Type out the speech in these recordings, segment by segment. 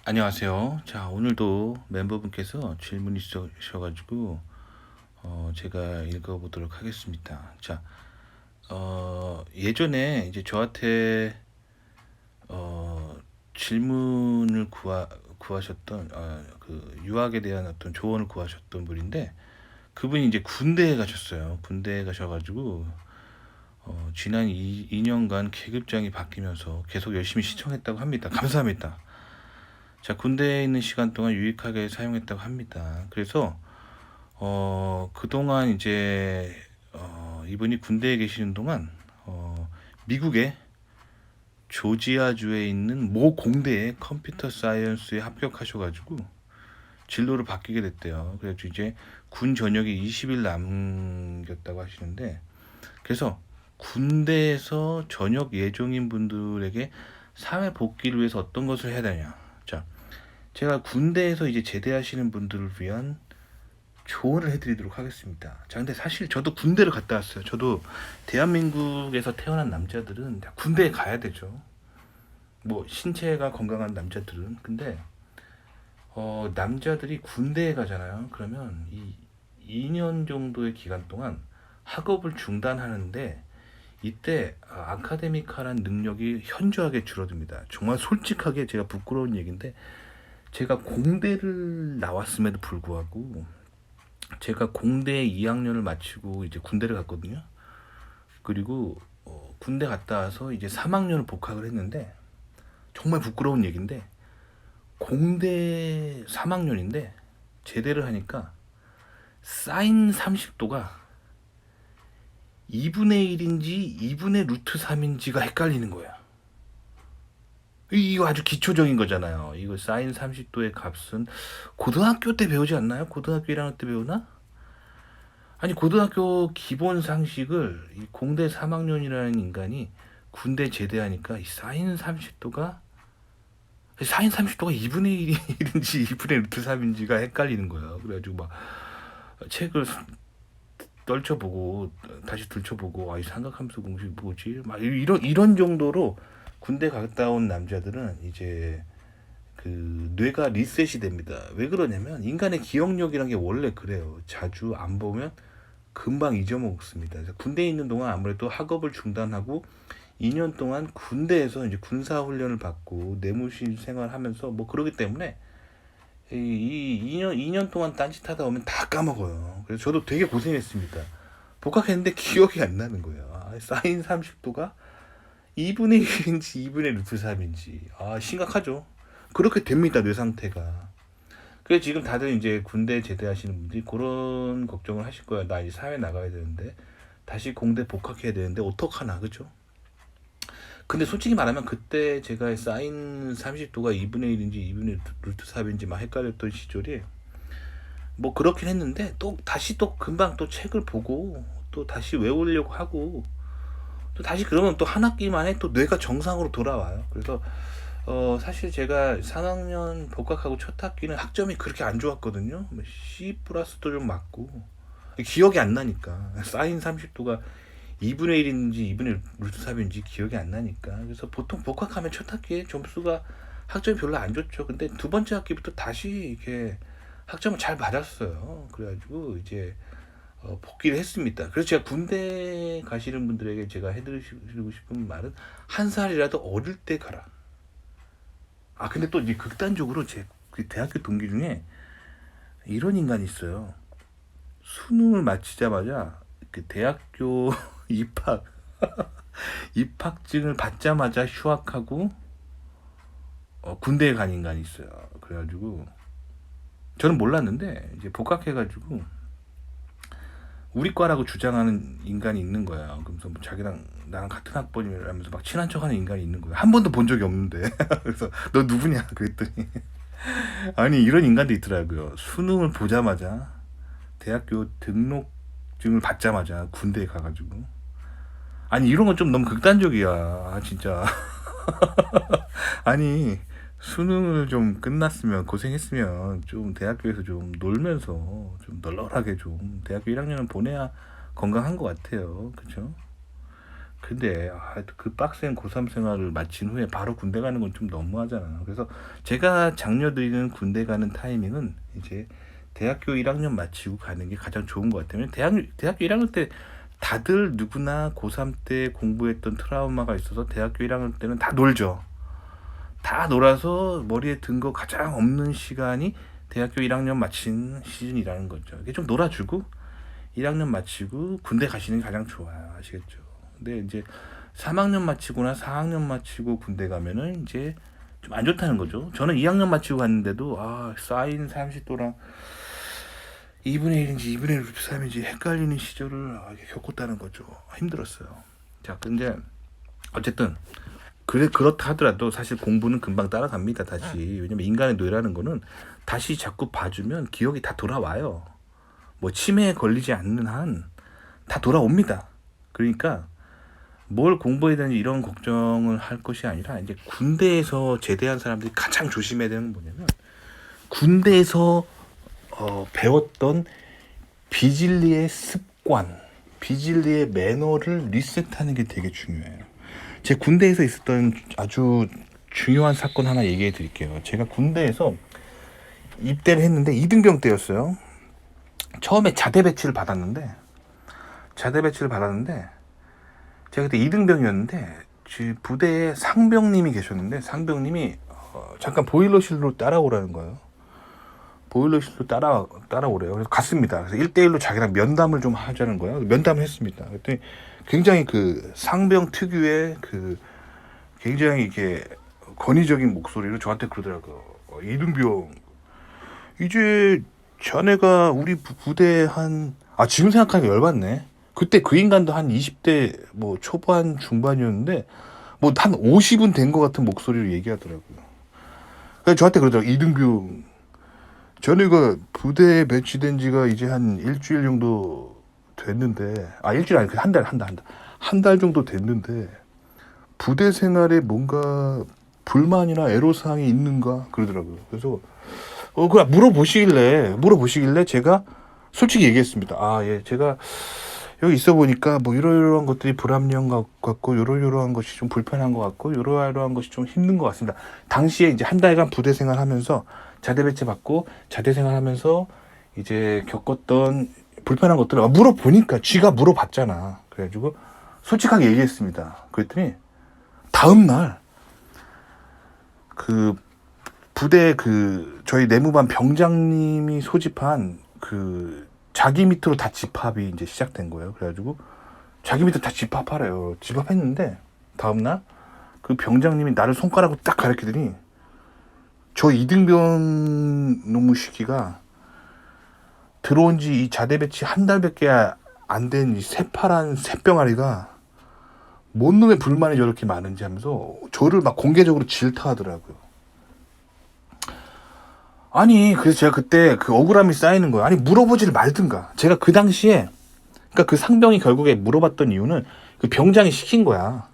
안녕하세요. 자, 오늘도 멤버분께서 질문이 있으셔가지고 제가 읽어보도록 하겠습니다. 자, 예전에 이제 저한테 질문을 구하셨던 그 유학에 대한 어떤 조언을 구하셨던 분인데, 그분이 이제 군대에 가셨어요. 군대에 가셔가지고 지난 2년간 계급장이 바뀌면서 계속 열심히 시청했다고 합니다. 감사합니다. 자, 군대에 있는 시간 동안 유익하게 사용했다고 합니다. 그래서 그동안 이제 이분이 군대에 계시는 동안 미국의 조지아주에 있는 모 공대에 컴퓨터 사이언스에 합격하셔가지고 진로를 바뀌게 됐대요. 그래서 이제 군 전역이 20일 남겼다고 하시는데, 그래서 군대에서 전역 예정인 분들에게 사회 복귀를 위해서 어떤 것을 해야 되냐. 자, 제가 군대에서 이제 제대하시는 분들을 위한 조언을 해드리도록 하겠습니다. 자, 근데 사실 저도 군대를 갔다 왔어요. 저도 대한민국에서 태어난 남자들은 다 군대에 가야 되죠. 뭐 신체가 건강한 남자들은. 근데 남자들이 군대에 가잖아요. 그러면 이 2년 정도의 기간 동안 학업을 중단하는데, 이때 아카데미카란 능력이 현저하게 줄어듭니다. 정말 솔직하게 제가 부끄러운 얘기인데, 제가 공대를 나왔음에도 불구하고 제가 공대 2학년을 마치고 이제 군대를 갔거든요. 그리고 군대 갔다 와서 이제 3학년을 복학을 했는데, 정말 부끄러운 얘기인데 공대 3학년인데 제대를 하니까 사인 30도가 2분의 1인지 2분의 루트 3인지가 헷갈리는 거야. 이거 아주 기초적인 거잖아요. 이거 사인 30도의 값은 고등학교 때 배우지 않나요? 고등학교 1학년 때 배우나? 아니, 고등학교 기본 상식을 이 공대 3학년이라는 인간이 군대 제대하니까 이 사인 30도가 2분의 1인지 2분의 루트 3인지가 헷갈리는 거예요. 그래가지고 막 책을 떨쳐보고 다시 들춰보고, 이 삼각함수 공식 뭐지? 막 이런 정도로 군대 갔다 온 남자들은 이제 그 뇌가 리셋이 됩니다. 왜 그러냐면 인간의 기억력이란 게 원래 그래요. 자주 안 보면 금방 잊어먹습니다. 그래서 군대에 있는 동안 아무래도 학업을 중단하고 2년 동안 군대에서 이제 군사 훈련을 받고 내무실 생활하면서 뭐 그러기 때문에 이 2년 동안 딴짓하다 보면 다 까먹어요. 그래서 저도 되게 고생했습니다. 복학했는데 기억이 안 나는 거예요. 사인 30도가 2분의 1인지 2분의 루트 3인지. 심각하죠. 그렇게 됩니다, 뇌 상태가. 그래서 지금 다들 이제 군대 제대하시는 분들이 그런 걱정을 하실 거예요. 나 이제 사회 나가야 되는데, 다시 공대 복학해야 되는데 어떡하나, 그죠? 근데 솔직히 말하면 그때 제가 사인 30도가 2분의 1인지 2분의 루트 4인지 막 헷갈렸던 시절이 뭐 그렇긴 했는데, 또 다시 또 금방 또 책을 보고 또 다시 외우려고 하고 또 다시 그러면 또 한 학기 만에 또 뇌가 정상으로 돌아와요. 그래서 사실 제가 3학년 복학하고 첫 학기는 학점이 그렇게 안 좋았거든요. C 플러스도 좀 맞고 기억이 안 나니까 사인 30도가 2분의 1인지 2분의 루트 3인지 기억이 안 나니까. 그래서 보통 복학하면 첫 학기에 점수가 학점이 별로 안 좋죠. 근데 두 번째 학기부터 다시 이렇게 학점을 잘 맞았어요. 그래가지고 이제 복귀를 했습니다. 그래서 제가 군대 가시는 분들에게 제가 해드리고 싶은 말은, 한 살이라도 어릴 때 가라. 근데 또 이제 극단적으로 그 대학교 동기 중에 이런 인간이 있어요. 수능을 마치자마자 그 대학교 입학 입학증을 받자마자 휴학하고 군대에 간 인간이 있어요. 그래가지고 저는 몰랐는데 이제 복학해가지고 우리 과라고 주장하는 인간이 있는 거야. 그래서 뭐 자기랑 나랑 같은 학번이라면서 막 친한 척하는 인간이 있는 거야. 한 번도 본 적이 없는데. 그래서 너 누구냐 그랬더니 아니, 이런 인간도 있더라고요. 수능을 보자마자, 대학교 등록증을 받자마자 군대에 가가지고. 아니, 이런 건 좀 너무 극단적이야 진짜. 아니, 수능을 좀 끝났으면, 고생했으면 좀 대학교에서 좀 놀면서 좀 널널하게 좀 대학교 1학년은 보내야 건강한 것 같아요. 그쵸? 근데 그 빡센 고3 생활을 마친 후에 바로 군대 가는 건 좀 너무하잖아. 그래서 제가 장려드리는 군대 가는 타이밍은 이제 대학교 1학년 마치고 가는 게 가장 좋은 것 같아요. 대학교 1학년 때 다들 누구나 고3 때 공부했던 트라우마가 있어서 대학교 1학년 때는 다 놀죠. 다 놀아서 머리에 든 거 가장 없는 시간이 대학교 1학년 마친 시즌이라는 거죠. 이게 좀 놀아주고 1학년 마치고 군대 가시는 게 가장 좋아요. 아시겠죠? 근데 이제 3학년 마치거나 4학년 마치고 군대 가면은 이제 좀 안 좋다는 거죠. 저는 2학년 마치고 갔는데도 사인 30도랑 2분의 1인지 2분의 3인지 헷갈리는 시절을 겪었다는 거죠. 힘들었어요. 자, 근데 어쨌든 그렇다 하더라도 사실 공부는 금방 따라갑니다. 다시. 왜냐면 인간의 뇌라는 거는 다시 자꾸 봐주면 기억이 다 돌아와요. 뭐 치매에 걸리지 않는 한 다 돌아옵니다. 그러니까 뭘 공부해야 되는지 이런 걱정을 할 것이 아니라 이제 군대에서 제대한 사람들이 가장 조심해야 되는 건 뭐냐면 군대에서 배웠던 비진리의 습관, 비진리의 매너를 리셋하는 게 되게 중요해요. 제 군대에서 있었던 아주 중요한 사건 하나 얘기해 드릴게요. 제가 군대에서 입대를 했는데 2등병 때였어요. 처음에 자대 배치를 받았는데 제가 그때 2등병이었는데 부대에 상병님이 계셨는데 상병님이 잠깐 보일러실로 따라오라는 거예요. 보일러실로 따라오래요. 그래서 갔습니다. 그래서 1대1로 자기랑 면담을 좀 하자는 거예요. 면담을 했습니다. 그랬더니 굉장히 그 상병 특유의 그 굉장히 이게 권위적인 목소리로 저한테 그러더라고요. 이등병, 이제 자네가 우리 부대 지금 생각하니까 열받네. 그때 그 인간도 한 20대 뭐 초반 중반이었는데 뭐 한 50은 된 것 같은 목소리로 얘기하더라고요. 그래서 저한테 그러더라고요. 이등병, 자네가 부대에 배치된 지가 이제 한 일주일 정도 됐는데, 일주일 아니, 한 달 정도 됐는데, 부대 생활에 뭔가 불만이나 애로사항이 있는가? 그러더라고요. 그래서, 그냥 물어보시길래 제가 솔직히 얘기했습니다. 예, 제가 여기 있어 보니까 뭐 이러이러한 것들이 불합리한 것 같고, 이러이러한 것이 좀 불편한 것 같고, 이러이러한 것이 좀 힘든 것 같습니다. 당시에 이제 한 달간 부대 생활 하면서 자대 배치 받고 자대 생활하면서 이제 겪었던 불편한 것들을 물어보니까 쥐가 물어봤잖아. 그래가지고 솔직하게 얘기했습니다. 그랬더니 다음날 그 부대 저희 내무반 병장님이 소집한 자기 밑으로 다 집합이 이제 시작된 거예요. 그래가지고 자기 밑으로 다 집합하래요. 집합했는데 다음날 그 병장님이 나를 손가락으로 딱 가리키더니 저 이등병 놈의 시기가 들어온 지 이 자대 배치 한 달밖에 안 된 이 새파란 새병아리가 뭔 놈의 불만이 저렇게 많은지 하면서 저를 막 공개적으로 질타하더라고요. 그래서 제가 그때 그 억울함이 쌓이는 거예요. 물어보지를 말든가. 제가 그 당시에, 그러니까 그 상병이 결국에 물어봤던 이유는 그 병장이 시킨 거야.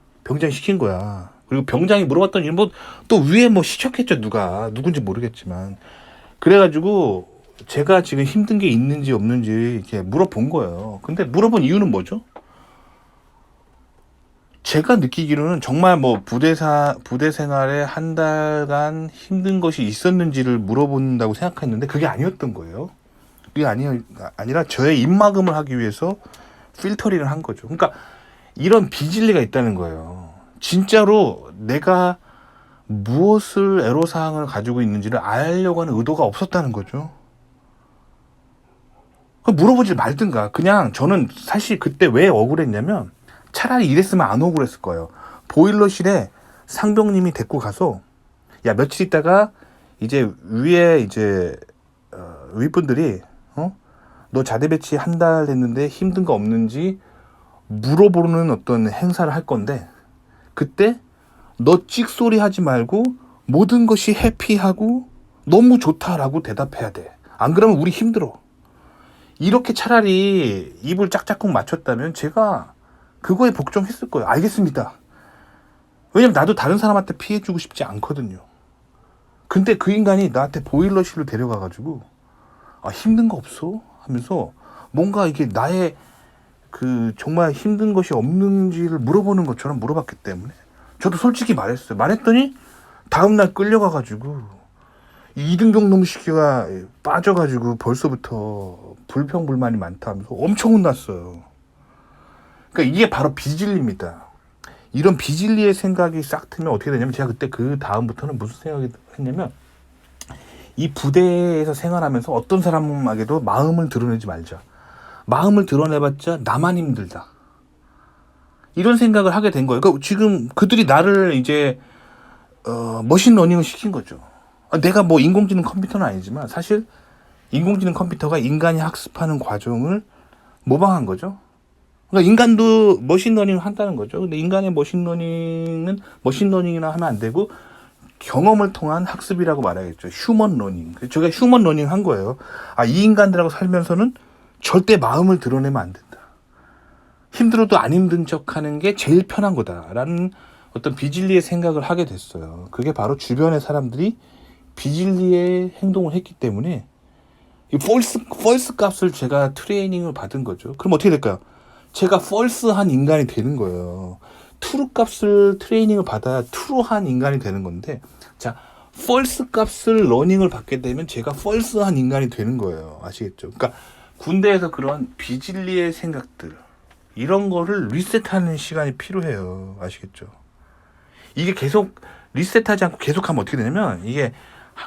그리고 병장이 물어봤던 이유 또 위에 시켰겠죠. 누군지 모르겠지만. 그래가지고 제가 지금 힘든 게 있는지 없는지 이렇게 물어본 거예요. 근데 물어본 이유는 뭐죠? 제가 느끼기로는 정말 부대 생활에 한 달간 힘든 것이 있었는지를 물어본다고 생각했는데 그게 아니었던 거예요. 그게 아니라 저의 입막음을 하기 위해서 필터링을 한 거죠. 그러니까 이런 비진리가 있다는 거예요. 진짜로 내가 무엇을 애로사항을 가지고 있는지를 알려고 하는 의도가 없었다는 거죠. 물어보지 말든가. 그냥 저는 사실 그때 왜 억울했냐면 차라리 이랬으면 안 억울했을 거예요. 보일러실에 상병님이 데리고 가서 야, 며칠 있다가 이제 위에 이제 윗분들이 너 자대 배치 한 달 됐는데 힘든 거 없는지 물어보는 어떤 행사를 할 건데 그때 너 찍소리 하지 말고 모든 것이 해피하고 너무 좋다라고 대답해야 돼. 안 그러면 우리 힘들어. 이렇게 차라리 입을 짝짝꿍 맞췄다면 제가 그거에 복종했을 거예요. 알겠습니다. 왜냐면 나도 다른 사람한테 피해주고 싶지 않거든요. 근데 그 인간이 나한테 보일러실로 데려가가지고 힘든 거 없어? 하면서 뭔가 이게 나의 그 정말 힘든 것이 없는지를 물어보는 것처럼 물어봤기 때문에 저도 솔직히 말했어요. 말했더니 다음날 끌려가가지고 이등병 놈 시키가 빠져가지고 벌써부터 불평불만이 많다면서 엄청 혼났어요. 그러니까 이게 바로 비진리입니다. 이런 비진리의 생각이 싹 트면 어떻게 되냐면, 제가 그때 그 다음부터는 무슨 생각이 했냐면, 이 부대에서 생활하면서 어떤 사람에게도 마음을 드러내지 말자. 마음을 드러내봤자 나만 힘들다. 이런 생각을 하게 된 거예요. 그러니까 지금 그들이 나를 이제 머신러닝을 시킨 거죠. 내가 뭐 인공지능 컴퓨터는 아니지만 사실 인공지능 컴퓨터가 인간이 학습하는 과정을 모방한 거죠. 그러니까 인간도 머신러닝을 한다는 거죠. 근데 인간의 머신러닝은 머신러닝이나 하면 안 되고 경험을 통한 학습이라고 말하겠죠. 휴먼러닝. 제가 휴먼러닝 한 거예요. 이 인간들하고 살면서는 절대 마음을 드러내면 안 된다. 힘들어도 안 힘든 척하는 게 제일 편한 거다라는 어떤 비진리의 생각을 하게 됐어요. 그게 바로 주변의 사람들이 비진리의 행동을 했기 때문에 이 펄스 값을 제가 트레이닝을 받은 거죠. 그럼 어떻게 될까요? 제가 펄스한 인간이 되는 거예요. 트루 값을 트레이닝을 받아야 트루한 인간이 되는 건데, 자, 펄스 값을 러닝을 받게 되면 제가 펄스한 인간이 되는 거예요. 아시겠죠? 그러니까 군대에서 그런 비진리의 생각들, 이런 거를 리셋하는 시간이 필요해요. 아시겠죠? 이게 계속 리셋하지 않고 계속하면 어떻게 되냐면, 이게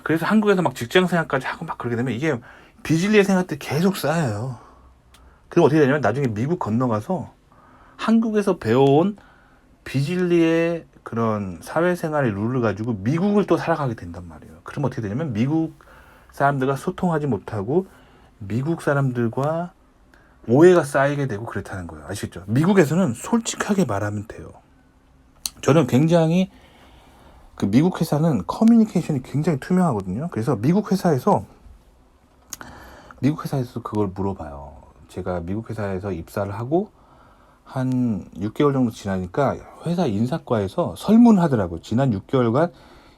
그래서 한국에서 막 직장 생활까지 하고 막 그러게 되면 이게 비진리의 생각들이 계속 쌓여요. 그리고 어떻게 되냐면 나중에 미국 건너가서 한국에서 배워온 비진리의 그런 사회생활의 룰을 가지고 미국을 또 살아가게 된단 말이에요. 그럼 어떻게 되냐면 미국 사람들과 소통하지 못하고 미국 사람들과 오해가 쌓이게 되고 그렇다는 거예요. 아시겠죠? 미국에서는 솔직하게 말하면 돼요. 저는 굉장히 그 미국 회사는 커뮤니케이션이 굉장히 투명하거든요. 그래서 미국 회사에서 그걸 물어봐요. 제가 미국 회사에서 입사를 하고 한 6개월 정도 지나니까 회사 인사과에서 설문하더라고요. 지난 6개월간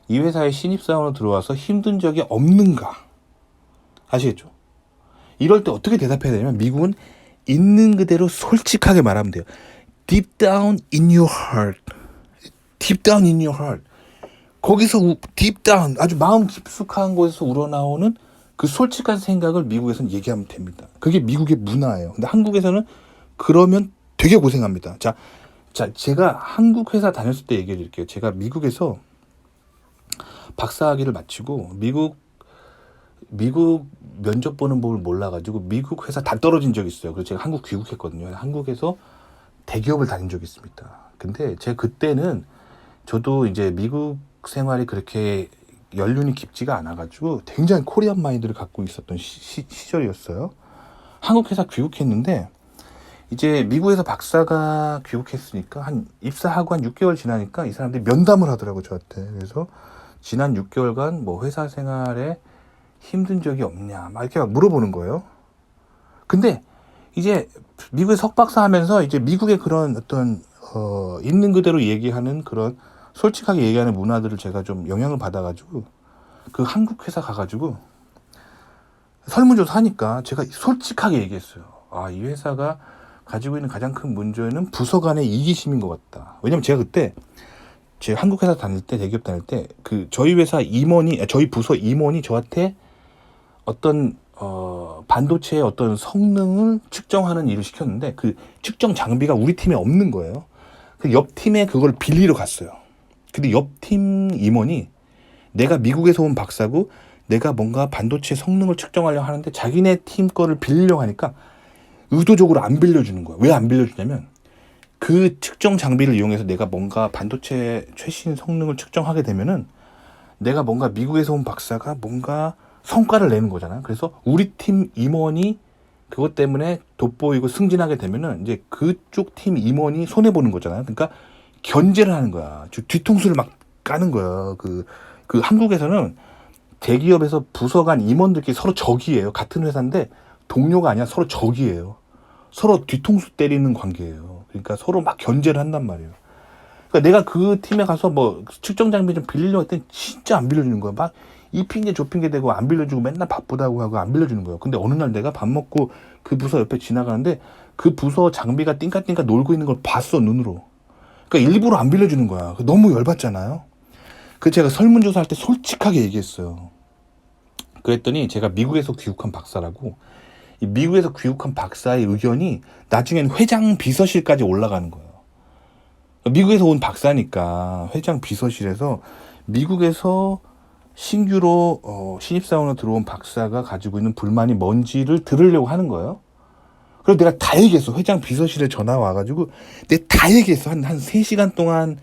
이 회사에 신입사원으로 들어와서 힘든 적이 없는가? 아시겠죠? 이럴 때 어떻게 대답해야 되냐면 미국은 있는 그대로 솔직하게 말하면 돼요. Deep down in your heart. Deep down in your heart. 거기서 deep down, 아주 마음 깊숙한 곳에서 우러나오는 그 솔직한 생각을 미국에서는 얘기하면 됩니다. 그게 미국의 문화예요. 근데 한국에서는 그러면 되게 고생합니다. 자, 제가 한국 회사 다녔을 때 얘기해 드릴게요. 제가 미국에서 박사학위를 마치고 미국 면접 보는 법을 몰라가지고 미국 회사 다 떨어진 적이 있어요. 그래서 제가 한국 귀국했거든요. 한국에서 대기업을 다닌 적이 있습니다. 근데 제가 그때는 저도 이제 미국 생활이 그렇게 연륜이 깊지가 않아가지고 굉장히 코리안 마인드를 갖고 있었던 시절이었어요. 한국 회사 귀국했는데 이제 미국에서 박사가 귀국했으니까 한 입사하고 한 6개월 지나니까 이 사람들이 면담을 하더라고요, 저한테. 그래서 지난 6개월간 뭐 회사 생활에 힘든 적이 없냐 막 이렇게 물어보는 거예요. 근데 이제 미국에 석박사 하면서 이제 미국의 그런 어떤 있는 그대로 얘기하는 그런 솔직하게 얘기하는 문화들을 제가 좀 영향을 받아가지고 그 한국 회사 가가지고 설문조사 하니까 제가 솔직하게 얘기했어요. 이 회사가 가지고 있는 가장 큰 문제는 부서 간의 이기심인 것 같다. 왜냐면 제가 그때 제가 한국 회사 다닐 때, 대기업 다닐 때 그 저희 부서 임원이 저한테 어떤 반도체의 어떤 성능을 측정하는 일을 시켰는데 그 측정 장비가 우리 팀에 없는 거예요. 그 옆 팀에 그걸 빌리러 갔어요. 근데 옆 팀 임원이 내가 미국에서 온 박사고 내가 뭔가 반도체 성능을 측정하려고 하는데 자기네 팀 거를 빌리려고 하니까 의도적으로 안 빌려주는 거야. 왜 안 빌려주냐면 그 측정 장비를 이용해서 내가 뭔가 반도체 최신 성능을 측정하게 되면은 내가 뭔가 미국에서 온 박사가 뭔가 성과를 내는 거잖아. 그래서 우리 팀 임원이 그것 때문에 돋보이고 승진하게 되면은 이제 그쪽 팀 임원이 손해보는 거잖아요. 그러니까 견제를 하는 거야. 뒤통수를 막 까는 거야. 그 한국에서는 대기업에서 부서 간 임원들끼리 서로 적이에요. 같은 회사인데 동료가 아니라 서로 적이에요. 서로 뒤통수 때리는 관계예요. 그러니까 서로 막 견제를 한단 말이에요. 그러니까 내가 그 팀에 가서 뭐 측정 장비 좀 빌리려고 했더니 진짜 안 빌려주는 거야. 막 이 핑계 저 핑계 대고 안 빌려주고 맨날 바쁘다고 하고 안 빌려주는 거예요. 근데 어느 날 내가 밥 먹고 그 부서 옆에 지나가는데 그 부서 장비가 띵까띵까 놀고 있는 걸 봤어, 눈으로. 그러니까 일부러 안 빌려주는 거야. 너무 열받잖아요. 그 제가 설문조사할 때 솔직하게 얘기했어요. 그랬더니 제가 미국에서 귀국한 박사라고, 이 미국에서 귀국한 박사의 의견이 나중엔 회장 비서실까지 올라가는 거예요. 미국에서 온 박사니까 회장 비서실에서 미국에서 신규로 신입사원으로 들어온 박사가 가지고 있는 불만이 뭔지를 들으려고 하는 거예요. 그래서 내가 다 얘기했어. 회장 비서실에 전화 와가지고 내가 다 얘기했어. 한 3시간 동안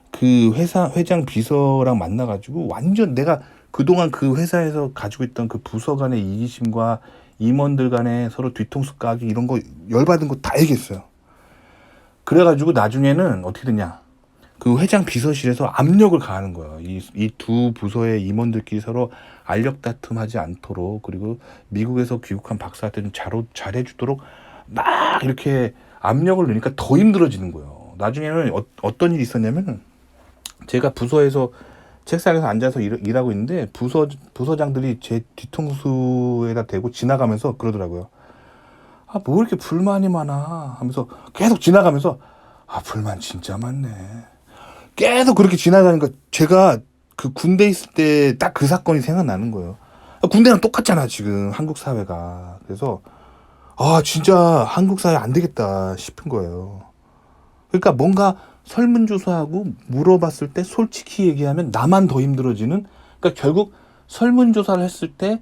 그 회장 비서랑 만나가지고 완전 내가 그동안 그 회사에서 가지고 있던 그 부서 간의 이기심과 임원들 간에 서로 뒤통수 까기 이런 거 열받은 거 다 얘기했어요. 그래가지고 나중에는 어떻게 됐냐. 그 회장 비서실에서 압력을 가하는 거예요. 이 두 부서의 임원들끼리 서로 알력 다툼하지 않도록, 그리고 미국에서 귀국한 박사한테 좀 잘해주도록 막 이렇게 압력을 넣으니까 더 힘들어지는 거예요. 나중에는 어떤 일이 있었냐면, 제가 부서에서 책상에서 앉아서 일하고 있는데 부서장들이 제 뒤통수에다 대고 지나가면서 그러더라고요. 아, 뭐 이렇게 불만이 많아 하면서 계속 지나가면서, 아, 불만 진짜 많네. 계속 그렇게 지나가니까 제가 그 군대 있을 때 딱 그 사건이 생각나는 거예요. 군대랑 똑같잖아, 지금 한국 사회가. 그래서 아, 진짜 한국 사회 안 되겠다 싶은 거예요. 그러니까 뭔가 설문조사하고 물어봤을 때 솔직히 얘기하면 나만 더 힘들어지는, 그러니까 결국 설문조사를 했을 때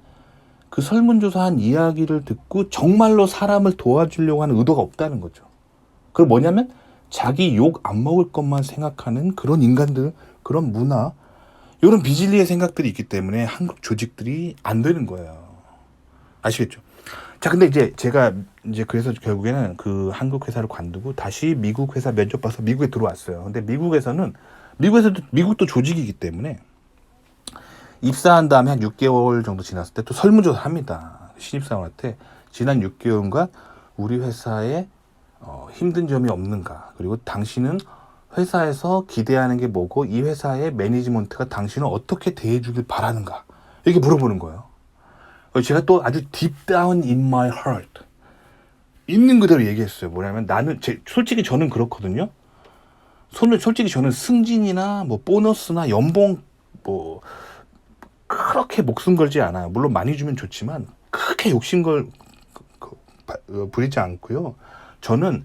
그 설문조사한 이야기를 듣고 정말로 사람을 도와주려고 하는 의도가 없다는 거죠. 그럼 뭐냐면 자기 욕 안 먹을 것만 생각하는 그런 인간들, 그런 문화, 이런 비질리의 생각들이 있기 때문에 한국 조직들이 안 되는 거예요. 아시겠죠? 자, 근데 이제 제가 그래서 결국에는 그 한국 회사를 관두고 다시 미국 회사 면접 봐서 미국에 들어왔어요. 근데 미국도 조직이기 때문에 입사한 다음에 한 6개월 정도 지났을 때 또 설문조사 합니다. 신입사원한테 지난 6개월간 우리 회사에 힘든 점이 없는가, 그리고 당신은 회사에서 기대하는 게 뭐고 이 회사의 매니지먼트가 당신을 어떻게 대해주길 바라는가, 이렇게 물어보는 거예요. 제가 또 아주 deep down in my heart 있는 그대로 얘기했어요. 뭐냐면 솔직히 저는 그렇거든요. 솔직히 저는 승진이나 뭐 보너스나 연봉 뭐 그렇게 목숨 걸지 않아요. 물론 많이 주면 좋지만 크게 욕심걸 부리지 않고요. 저는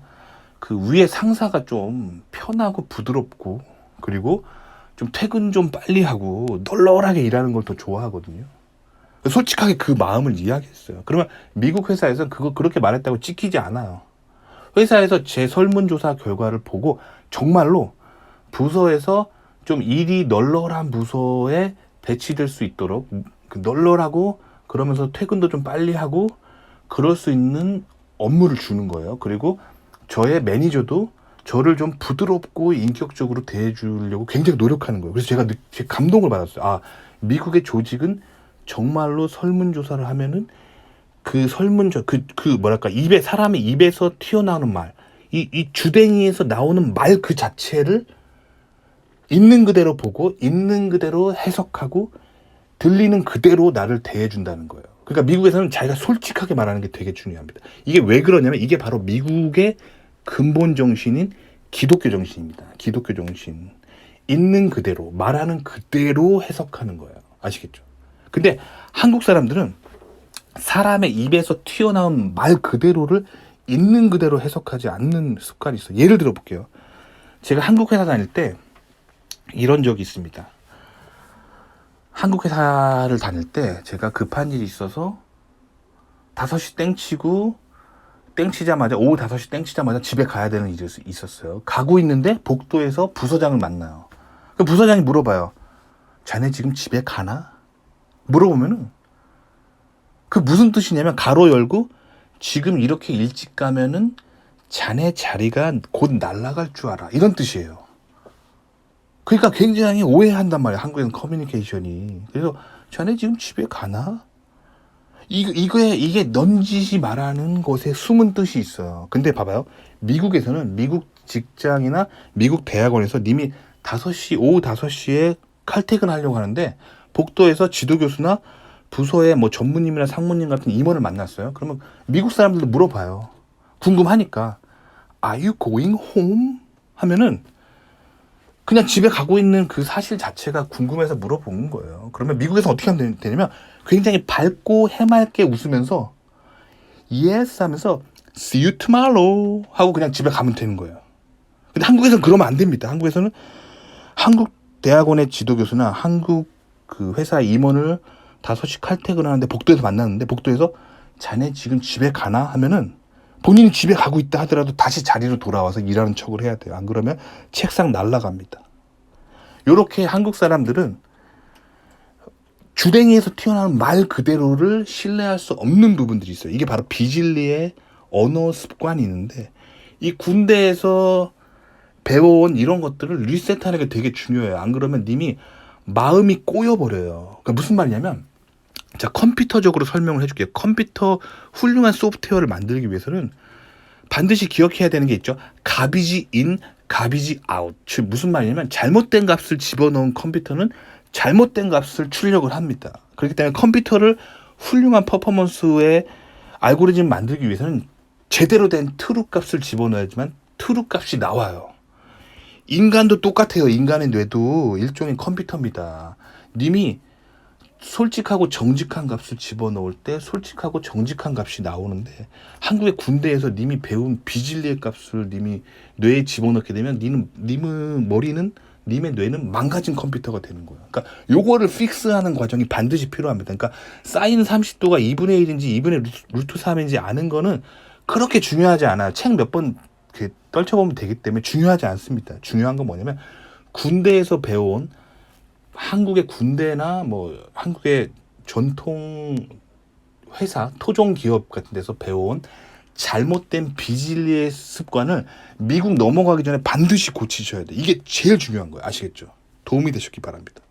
그 위에 상사가 좀 편하고 부드럽고, 그리고 좀 퇴근 좀 빨리 하고 널널하게 일하는 걸 더 좋아하거든요. 솔직하게 그 마음을 이야기했어요. 그러면 미국 회사에서 그렇게 말했다고 찍히지 않아요. 회사에서 제 설문조사 결과를 보고 정말로 부서에서 좀 일이 널널한 부서에 배치될 수 있도록, 널널하고 그러면서 퇴근도 좀 빨리 하고 그럴 수 있는 업무를 주는 거예요. 그리고 저의 매니저도 저를 좀 부드럽고 인격적으로 대해주려고 굉장히 노력하는 거예요. 그래서 제가 감동을 받았어요. 아, 미국의 조직은 정말로 설문조사를 하면은 그 사람의 입에서 튀어나오는 말, 이 주댕이에서 나오는 말 그 자체를 있는 그대로 보고 있는 그대로 해석하고 들리는 그대로 나를 대해준다는 거예요. 그러니까 미국에서는 자기가 솔직하게 말하는 게 되게 중요합니다. 이게 왜 그러냐면 이게 바로 미국의 근본 정신인 기독교 정신입니다. 기독교 정신. 있는 그대로, 말하는 그대로 해석하는 거예요. 아시겠죠? 근데 한국 사람들은 사람의 입에서 튀어나온 말 그대로를 있는 그대로 해석하지 않는 습관이 있어요. 예를 들어 볼게요. 제가 한국 회사 다닐 때 이런 적이 있습니다. 한국 회사를 다닐 때 제가 급한 일이 있어서 5시 땡치자마자 오후 5시 땡치자마자 집에 가야 되는 일이 있었어요. 가고 있는데 복도에서 부서장을 만나요. 그 부서장이 물어봐요. 자네 지금 집에 가나? 물어보면은 그 무슨 뜻이냐면 가로 열고 지금 이렇게 일찍 가면은 자네 자리가 곧 날아갈 줄 알아, 이런 뜻이에요. 그러니까 굉장히 오해한단 말이에요. 한국에는 커뮤니케이션이. 그래서 자네 지금 집에 가나? 이게 넌지시 말하는 것에 숨은 뜻이 있어요. 근데 봐봐요. 미국에서는 미국 직장이나 미국 대학원에서 님이 오후 5시에 칼퇴근하려고 하는데 복도에서 지도교수나 부서의 뭐 전무님이나 상무님 같은 임원을 만났어요. 그러면 미국 사람들도 물어봐요. 궁금하니까. Are you going home? 하면은 그냥 집에 가고 있는 그 사실 자체가 궁금해서 물어보는 거예요. 그러면 미국에서 어떻게 하면 되냐면 굉장히 밝고 해맑게 웃으면서 yes 하면서 see you tomorrow 하고 그냥 집에 가면 되는 거예요. 근데 한국에서는 그러면 안 됩니다. 한국에서는 한국 대학원의 지도교수나 한국 그 회사 임원을 5시 칼퇴근하는데 복도에서 만났는데 복도에서 자네 지금 집에 가나 하면은 본인이 집에 가고 있다 하더라도 다시 자리로 돌아와서 일하는 척을 해야 돼요. 안 그러면 책상 날아갑니다. 요렇게 한국 사람들은 주댕이에서 튀어나오는 말 그대로를 신뢰할 수 없는 부분들이 있어요. 이게 바로 비질리의 언어 습관이 있는데 이 군대에서 배워온 이런 것들을 리셋하는 게 되게 중요해요. 안 그러면 님이 마음이 꼬여버려요. 그러니까 무슨 말이냐면 자, 컴퓨터적으로 설명을 해줄게요. 컴퓨터 훌륭한 소프트웨어를 만들기 위해서는 반드시 기억해야 되는 게 있죠. 가비지 인, 가비지 아웃. 즉 무슨 말이냐면 잘못된 값을 집어넣은 컴퓨터는 잘못된 값을 출력을 합니다. 그렇기 때문에 컴퓨터를 훌륭한 퍼포먼스의 알고리즘 만들기 위해서는 제대로 된 트루 값을 집어넣어야지만 트루 값이 나와요. 인간도 똑같아요. 인간의 뇌도 일종의 컴퓨터입니다. 님이 솔직하고 정직한 값을 집어넣을 때 솔직하고 정직한 값이 나오는데 한국의 군대에서 님이 배운 비질리의 값을 님이 뇌에 집어넣게 되면 님의 머리는 님의 뇌는 망가진 컴퓨터가 되는 거예요. 그러니까 요거를 픽스하는 과정이 반드시 필요합니다. 그러니까 사인 30도가 2분의 1인지 2분의 루트 3인지 아는 거는 그렇게 중요하지 않아요. 책 몇 번 떨쳐보면 되기 때문에 중요하지 않습니다. 중요한 건 뭐냐면 군대에서 배운 한국의 군대나 뭐 한국의 전통 회사, 토종 기업 같은 데서 배워온 잘못된 비질리의 습관을 미국 넘어가기 전에 반드시 고치셔야 돼. 이게 제일 중요한 거예요. 아시겠죠? 도움이 되셨기 바랍니다.